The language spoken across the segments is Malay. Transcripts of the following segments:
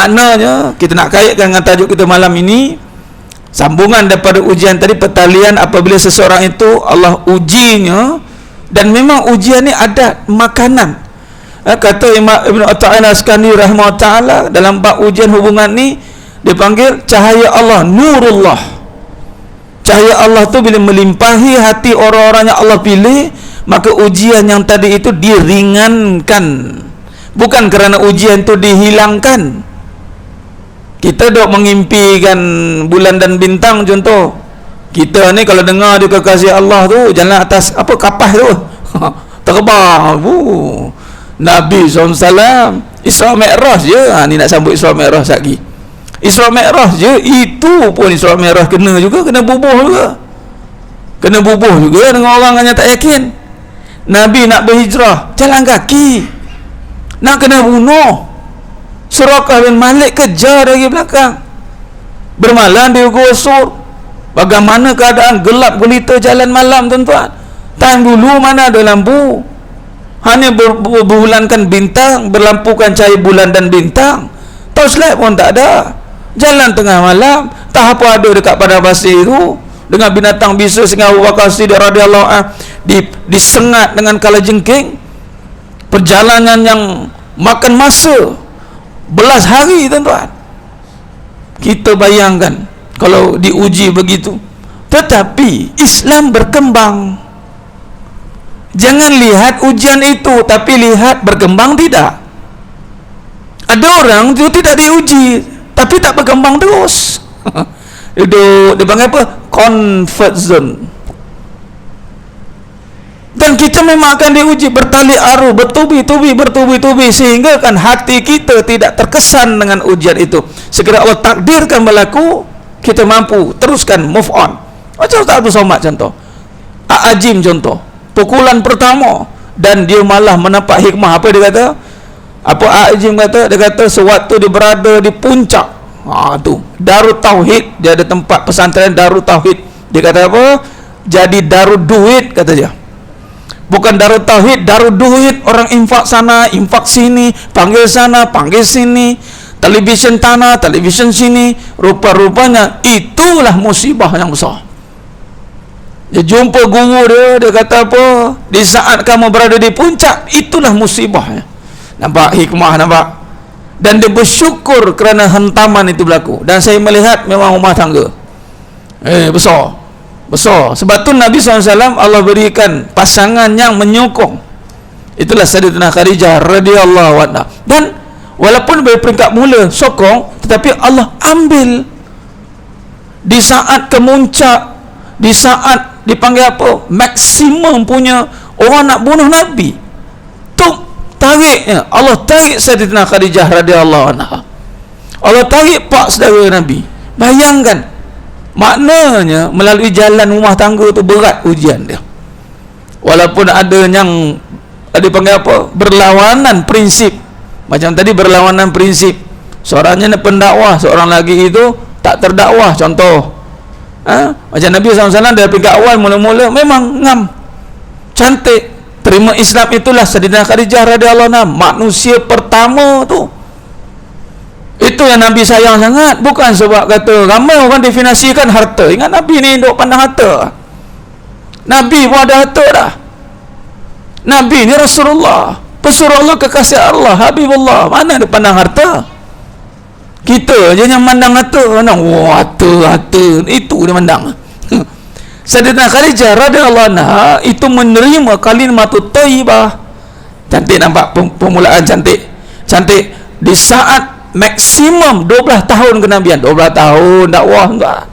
maknanya kita nak kaitkan dengan tajuk kita malam ini, sambungan daripada ujian tadi, pertalian apabila seseorang itu Allah ujinya, dan memang ujian ni ada makanan. Kata Imam Ibn Atta'ala Askani rahimahullah ta'ala dalam bab ujian hubungan ni, dipanggil cahaya Allah, nurullah. Cahaya Allah tu bila melimpahi hati orang-orang yang Allah pilih, maka ujian yang tadi itu diringankan, bukan kerana ujian tu dihilangkan. Kita dok mengimpikan bulan dan bintang contoh. Kita ni kalau dengar dia kekasih Allah tu jalan atas apa kapas tu terbang. Nabi SAW Isra Mi'raj je. Ni nak sambut Isra Mi'raj lagi. Isra Mi'raj je, itu pun Isra Mi'raj kena juga, kena bubuh juga. Kena bubuh juga dengan orang yang tak yakin. Nabi nak berhijrah jalan kaki, nak kena bunuh. Suraqah bin Malik kejar dari belakang, bermalam di gosor. Bagaimana keadaan gelap gulita jalan malam tuan-tuan. Time dulu mana ada lampu, hanya berbulankan bintang, berlampukan cahaya bulan dan bintang. Torchlight pun tak ada. Jalan tengah malam, tak apa ada dekat padang pasir itu dengan binatang bisa, sehingga Abu Bakar Siddiq radhiyallahu anhu disengat dengan kalajengking. Perjalanan yang makan masa belas hari tuan-tuan. Kita bayangkan kalau diuji begitu. Tetapi Islam berkembang. Jangan lihat ujian itu, tapi lihat berkembang tidak. Ada orang itu tidak diuji tapi tak berkembang terus. Itu dipanggil apa? Comfort zone. Dan kita memang akan diuji bertali aru, bertubi-tubi sehingga kan hati kita tidak terkesan dengan ujian itu. Segera Allah takdirkan berlaku, kita mampu teruskan, move on. Macam Ustaz Abdul Somad contoh, A'ajim contoh, pukulan pertama dan dia malah menampak hikmah. Apa dia kata? Apa A'ajim kata? Dia kata sewaktu dia berada di puncak, tu Darut Tauhid, dia ada tempat pesantren Darut Tauhid. Dia kata apa? Jadi Darut Duit kata dia. Bukan Darut Tauhid, Darut Duit. Orang infak sana, infak sini, panggil sana, panggil sini, televisyen tanah, televisyen sini. Rupa-rupanya itulah musibah yang besar. Dia jumpa guru dia kata apa? Di saat kamu berada di puncak, itulah musibahnya. Nampak hikmah, nampak? Dan dia bersyukur kerana hentaman itu berlaku. Dan saya melihat memang rumah tangga besar. Sebab tu Nabi SAW Allah berikan pasangan yang menyokong. Itulah Sayyidatina Khadijah radhiyallahu anha. Dan walaupun dari peringkat mula sokong, tetapi Allah ambil di saat kemuncak, di saat dipanggil apa? Maksimum punya orang nak bunuh Nabi. Tu tariknya Allah tarik Sayyidatina Khadijah radhiyallahu anha. Allah tarik pak saudara Nabi. Bayangkan, maknanya melalui jalan rumah tangga tu berat ujian dia. Walaupun ada yang dipanggil apa? Berlawanan prinsip. Macam tadi berlawanan prinsip. Seorangnya nak pendakwah, seorang lagi itu tak terdakwah contoh. Macam Nabi SAW dari peringkat awal mula-mula memang ngam, cantik, terima Islam. Itulah Sayyidatina Khadijah radhiyallahu anha, manusia pertama tu. Itu yang Nabi sayang sangat. Bukan sebab kata ramai orang definisikan harta. Ingat Nabi ni duk pandang harta. Nabi pun ada harta dah. Nabi ni Rasulullah, pesuruh Allah, kekasih Allah, Habibullah. Mana ada pandang harta? Kita je yang mandang harta. Harta itu dia mandang. Sayyidatina Khadijah radhiyallahu anha itu menerima kalimatut thayyibah. Cantik, nampak permulaan cantik. Di saat maksimum 12 tahun kenabian, 12 tahun dakwah tuan.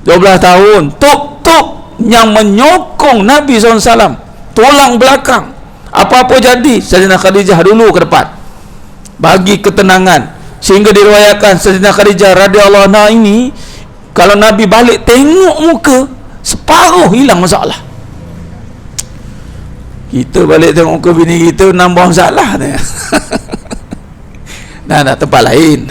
12 tahun tuk yang menyokong Nabi SAW, tulang belakang. Apa-apa jadi, Sayyidatina Khadijah dulu ke depan, bagi ketenangan. Sehingga diriwayatkan Sayyidatina Khadijah radhiyallahu anha ini, kalau Nabi balik tengok muka, separuh hilang masalah. Kita balik tengok muka bini kita, nambah masalah ni. Nak tempat lain.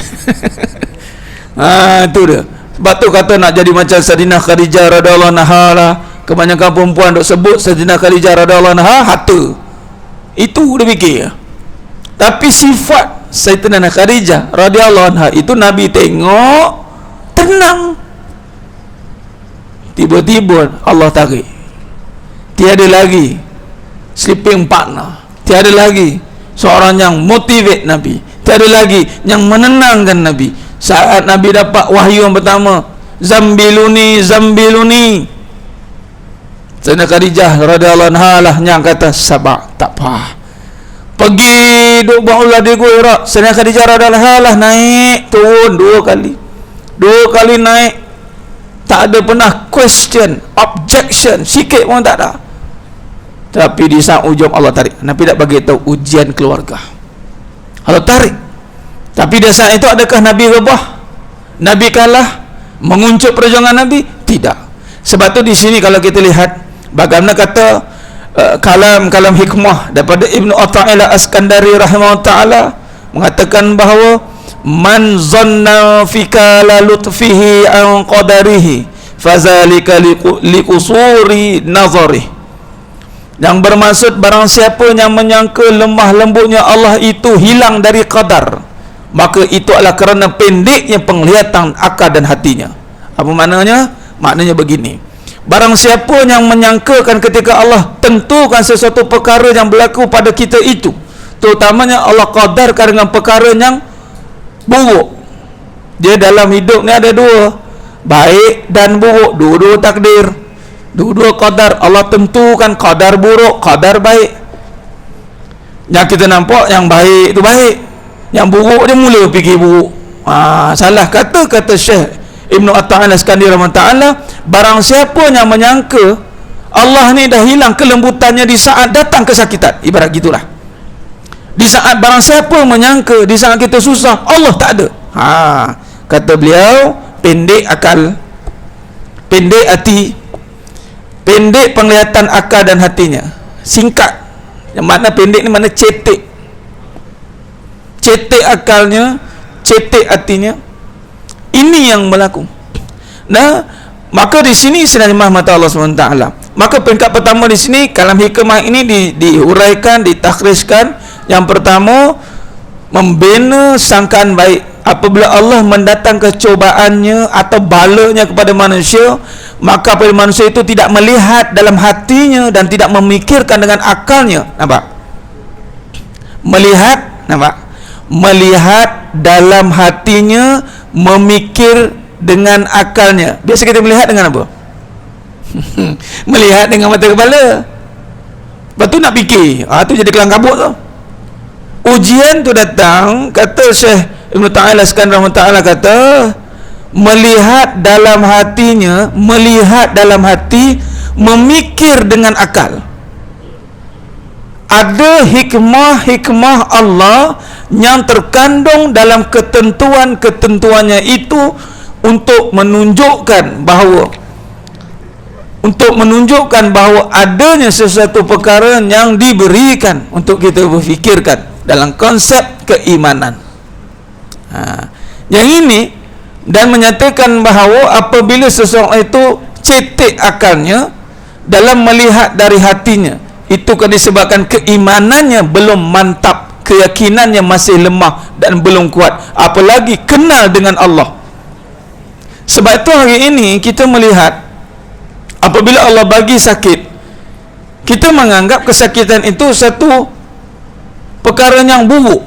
Itu dia. Sebab tu kata nak jadi macam Sayyidatina Khadijah radhiyallahu anha lah. Kebanyakan perempuan duk sebut Sayyidatina Khadijah radhiyallahu anha harta. Itu dia fikir. Tapi sifat Sayyidatina Khadijah radhiyallahu anha itu Nabi tengok tenang, tiba-tiba Allah tarik, tiada lagi sleeping partner, tiada lagi seorang yang motivate Nabi, tiada lagi yang menenangkan Nabi. Saat Nabi dapat wahyu yang pertama, zambiluni zambiluni, Sayyidatina Khadijah radhiyallahu anha lah yang kata sabar, tak apa, pergi duk buat ulah dia gua Iraq. Sayyidatina Khadijah radhiyallahu anha lah naik turun dua kali naik, tak ada pernah question, objection sikit pun tak ada. Tapi di saat ujung Allah tarik, Nabi tak bagi tahu ujian keluarga, Allah tarik. Tapi di saat itu adakah Nabi rebah, Nabi kalah, menguncup perjuangan Nabi? Tidak. Sebab tu di sini kalau kita lihat bagaimana kata kalam hikmah daripada Ibnu Athaillah As-Skandari rahimahullah taala mengatakan bahawa man zanna fika la lutfihi an qadarihi fazalika liqusuri nazari. Yang bermaksud barang siapa yang menyangka lemah lembutnya Allah itu hilang dari qadar, maka itu adalah kerana pendeknya penglihatan akal dan hatinya. Apa maknanya? Maknanya begini, barang siapa yang menyangkakan ketika Allah tentukan sesuatu perkara yang berlaku pada kita itu, terutamanya Allah qadarkan dengan perkara yang buruk. Dia dalam hidup ni ada dua, baik dan buruk, dua-dua takdir, dua-dua qadar. Allah tentukan qadar buruk, qadar baik. Yang kita nampak yang baik itu baik, yang buruk dia mula fikir buruk. Salah kata Syekh Ibnu Athaillah As-Skandari rahimahullah, barang siapa yang menyangka Allah ni dah hilang kelembutannya di saat datang kesakitan, ibarat gitulah. Di saat barang siapa menyangka di saat kita susah Allah tak ada, kata beliau, pendek akal, pendek hati, pendek penglihatan akal dan hatinya, singkat. Yang makna pendek ni makna cetek akalnya, cetek hatinya. Ini yang berlaku. Nah, maka di sini sebenarnya mata Allah SWT. Maka peringkat pertama di sini kalam hikmah ini diuraikan, ditakhriskan. Yang pertama, membina sangkaan baik. Apabila Allah mendatangkan cobaannya atau balanya kepada manusia, maka apabila manusia itu tidak melihat dalam hatinya dan tidak memikirkan dengan akalnya. Nampak? Melihat dalam hatinya, memikir dengan akalnya. Biasa kita melihat dengan apa? Melihat dengan mata kepala. Lepas tu nak fikir, tu jadi kelang kabut tu. Ujian tu datang, kata Syekh Ibnu Athaillah As-Skandari rahimahullah kata, melihat dalam hatinya, melihat dalam hati, memikir dengan akal. Ada hikmah Allah yang terkandung dalam ketentuan-ketentuannya itu untuk menunjukkan bahawa adanya sesuatu perkara yang diberikan untuk kita berfikirkan dalam konsep keimanan. Yang ini dan menyatakan bahawa apabila seseorang itu cetek akalnya dalam melihat dari hatinya, itu kan disebabkan keimanannya belum mantap, keyakinannya masih lemah dan belum kuat, apalagi kenal dengan Allah. Sebab itu hari ini kita melihat apabila Allah bagi sakit, kita menganggap kesakitan itu satu perkara yang buruk,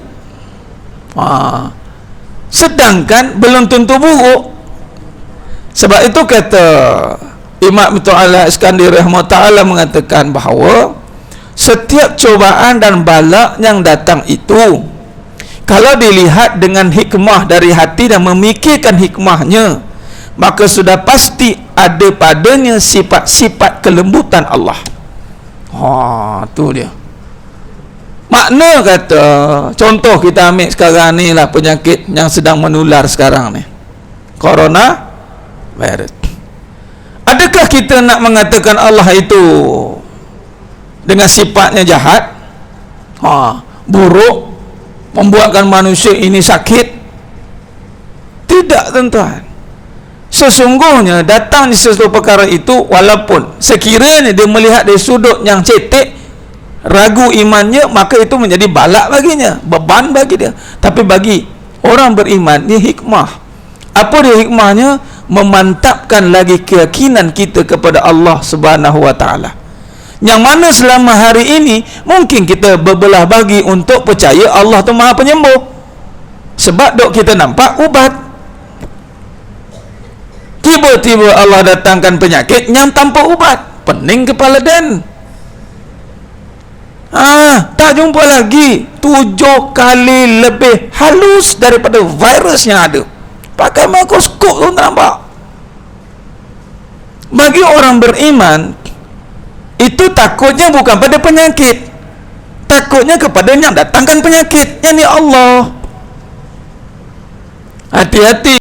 sedangkan belum tentu buruk. Sebab itu kata Imam Ibnu Athaillah As-Skandari rahimahullah mengatakan bahawa setiap cobaan dan bala yang datang itu, kalau dilihat dengan hikmah dari hati dan memikirkan hikmahnya, maka sudah pasti ada padanya sifat-sifat kelembutan Allah. Tu dia. Makna kata, contoh kita ambil sekarang ni lah penyakit yang sedang menular sekarang ni, corona virus. Adakah kita nak mengatakan Allah itu dengan sifatnya jahat, buruk, membuatkan manusia ini sakit? Tidak, tuan-tuan. Sesungguhnya datang di sesuatu perkara itu, walaupun sekiranya dia melihat dari sudut yang cetek, ragu imannya, maka itu menjadi balak baginya, beban bagi dia. Tapi bagi orang beriman, ini hikmah. Apa dia hikmahnya? Memantapkan lagi keyakinan kita kepada Allah Subhanahu wa taala. Yang mana selama hari ini mungkin kita berbelah bagi untuk percaya Allah tu Maha Penyembuh. Sebab dok kita nampak ubat. Tiba-tiba Allah datangkan penyakit yang tanpa ubat, pening kepala den. Tak jumpa lagi. 7 kali lebih halus daripada virus yang ada. Pakai mikroskop tu nampak. Bagi orang beriman, itu takutnya bukan pada penyakit, takutnya kepada yang datangkan penyakit, yakni Allah. Hati-hati.